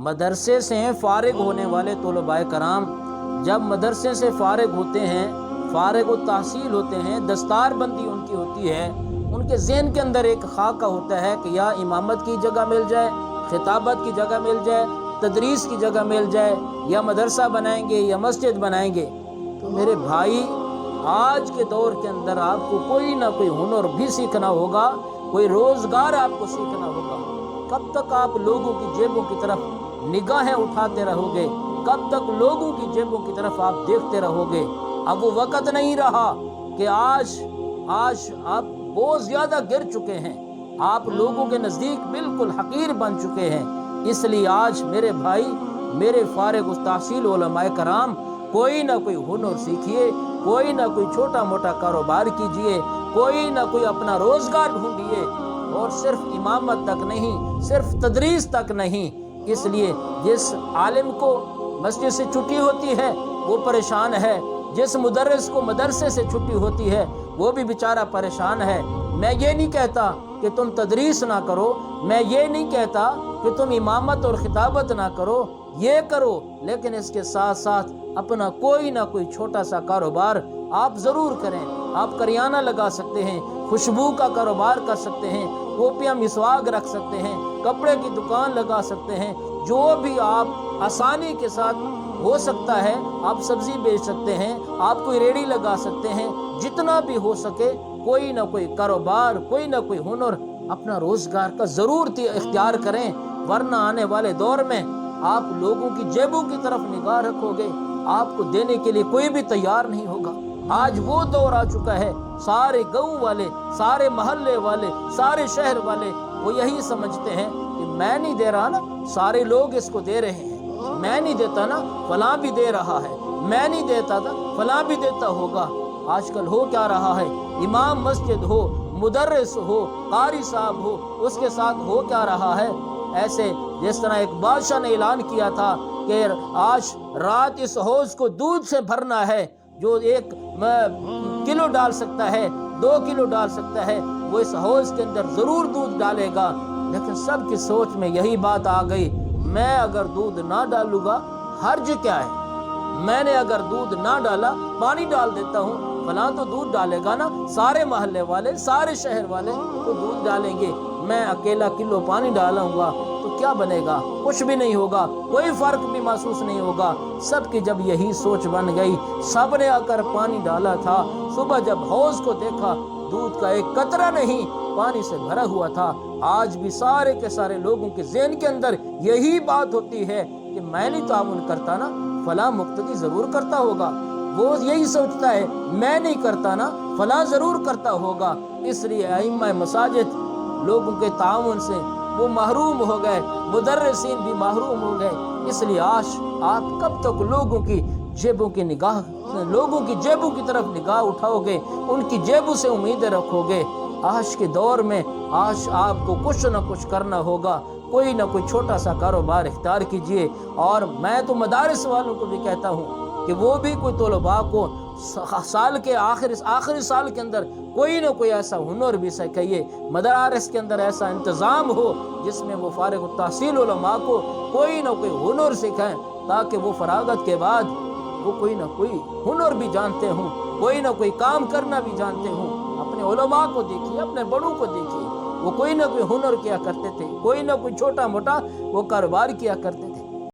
مدرسے سے فارغ ہونے والے طلباء کرام جب مدرسے سے فارغ ہوتے ہیں، فارغ التحصیل ہوتے ہیں، دستار بندی ان کی ہوتی ہے، ان کے ذہن کے اندر ایک خاکہ ہوتا ہے کہ یا امامت کی جگہ مل جائے، خطابت کی جگہ مل جائے، تدریس کی جگہ مل جائے، یا مدرسہ بنائیں گے یا مسجد بنائیں گے۔ تو میرے بھائی، آج کے دور کے اندر آپ کو کوئی نہ کوئی ہنر بھی سیکھنا ہوگا، کوئی روزگار آپ کو سیکھنا ہوگا۔ کب تک آپ لوگوں کی جیبوں کی طرف نگاہیں اٹھاتے رہو گے؟ کب تک لوگوں کی جیبوں کی طرف آپ دیکھتے رہو گے؟ اب وہ وقت نہیں رہا کہ آج آپ بہت زیادہ گر چکے ہیں، آپ لوگوں کے نزدیک بالکل حقیر بن چکے ہیں۔ اس لیے آج میرے بھائی، میرے فارغ التحصیل علماء کرام، کوئی نہ کوئی ہنر سیکھیے، کوئی نہ کوئی چھوٹا موٹا کاروبار کیجئے، کوئی نہ کوئی اپنا روزگار ڈھونڈیے، اور صرف امامت تک نہیں، صرف تدریس تک نہیں۔ اس لیے جس عالم کو مسجد سے چھٹی ہوتی ہے وہ پریشان ہے، جس مدرس کو مدرسے سے چھٹی ہوتی ہے وہ بھی بیچارہ پریشان ہے۔ میں یہ نہیں کہتا کہ تم تدریس نہ کرو، میں یہ نہیں کہتا کہ تم امامت اور خطابت نہ کرو، یہ کرو، لیکن اس کے ساتھ ساتھ اپنا کوئی نہ کوئی چھوٹا سا کاروبار آپ ضرور کریں۔ آپ کریانہ لگا سکتے ہیں، خوشبو کا کاروبار کر سکتے ہیں، ٹوپیاں مسواک رکھ سکتے ہیں، کپڑے کی دکان لگا سکتے ہیں، جو بھی آپ آسانی کے ساتھ ہو سکتا ہے آپ سبزی بیچ سکتے ہیں، آپ کوئی ریڑھی لگا سکتے ہیں، جتنا بھی ہو سکے کوئی نہ کوئی کاروبار، کوئی نہ کوئی ہنر اپنا روزگار کا ضرور اختیار کریں، ورنہ آنے والے دور میں آپ لوگوں کی جیبوں کی طرف نگاہ رکھو گے، آپ کو دینے کے لیے کوئی بھی تیار نہیں ہوگا۔ آج وہ دور آ چکا ہے، سارے گاؤں والے، سارے محلے والے، سارے شہر والے وہ یہی سمجھتے ہیں کہ میں نہیں دے رہا نا، سارے لوگ اس کو دے رہے ہیں، میں نہیں دیتا نا، فلاں بھی دے رہا ہے، میں نہیں دیتا تھا، فلاں بھی دیتا ہوگا۔ آج کل ہو کیا رہا ہے؟ امام مسجد ہو، مدرس ہو، قاری صاحب ہو، اس کے ساتھ ہو کیا رہا ہے؟ ایسے جس طرح ایک بادشاہ نے اعلان کیا تھا کہ آج رات اس حوض کو دودھ سے بھرنا ہے، جو 1 کلو ڈال سکتا ہے، 2 کلو ڈال سکتا ہے، وہ اس حوض کے اندر ضرور دودھ ڈالے گا۔ لیکن سب کی سوچ میں یہی بات آ گئی، میں اگر دودھ نہ ڈالوں گا حرج کیا ہے؟ میں نے اگر دودھ نہ ڈالا، پانی ڈال دیتا ہوں، فلاں تو دودھ ڈالے گا نا، سارے محلے والے، سارے شہر والے تو دودھ ڈالیں گے، میں اکیلا کلو پانی ڈالوں گا تو کیا بنے گا؟ کچھ بھی نہیں ہوگا، کوئی فرق بھی محسوس نہیں ہوگا۔ سب کی جب یہی سوچ بن گئی، سب نے آ کر پانی ڈالا تھا، صبح جب حوض کو دیکھا دودھ کا ایک قطرہ نہیں پانی سے بھرا ہوا تھا۔ آج بھی سارے کے سارے لوگوں کے ذہن کے اندر یہی بات ہوتی ہے کہ میں نہیں تعاون کرتا نا، فلاں مقتدی ضرور کرتا ہوگا، وہ یہی سوچتا ہے میں نہیں کرتا نا، فلاں ضرور کرتا ہوگا۔ اس لیے ائمہ مساجد لوگوں کے تعاون سے وہ محروم ہو گئے، مدرسین بھی محروم ہو گئے۔ اس لیے آج آپ کب تک لوگوں کی جیبوں کی طرف نگاہ اٹھاؤ گے، ان کی جیبوں سے امیدیں رکھو گے؟ آج کے دور میں آج آپ کو کچھ نہ کچھ کرنا ہوگا، کوئی نہ کوئی چھوٹا سا کاروبار اختیار کیجئے۔ اور میں تو مدارس والوں کو بھی کہتا ہوں کہ وہ بھی کوئی طلباء کو سال کے آخری سال کے اندر کوئی نہ کوئی ایسا ہنر بھی سکھائیے، مدارس کے اندر ایسا انتظام ہو جس میں وہ فارغ التحصیل علماء کو کوئی نہ کوئی ہنر سکھائیں، تاکہ وہ فراغت کے بعد وہ کوئی نہ کوئی ہنر بھی جانتے ہوں، کوئی نہ کوئی کام کرنا بھی جانتے ہوں۔ اپنے علماء کو دیکھیے، اپنے بڑوں کو دیکھیے، وہ کوئی نہ کوئی ہنر کیا کرتے تھے، کوئی نہ کوئی چھوٹا موٹا وہ کاروبار کیا کرتے تھے۔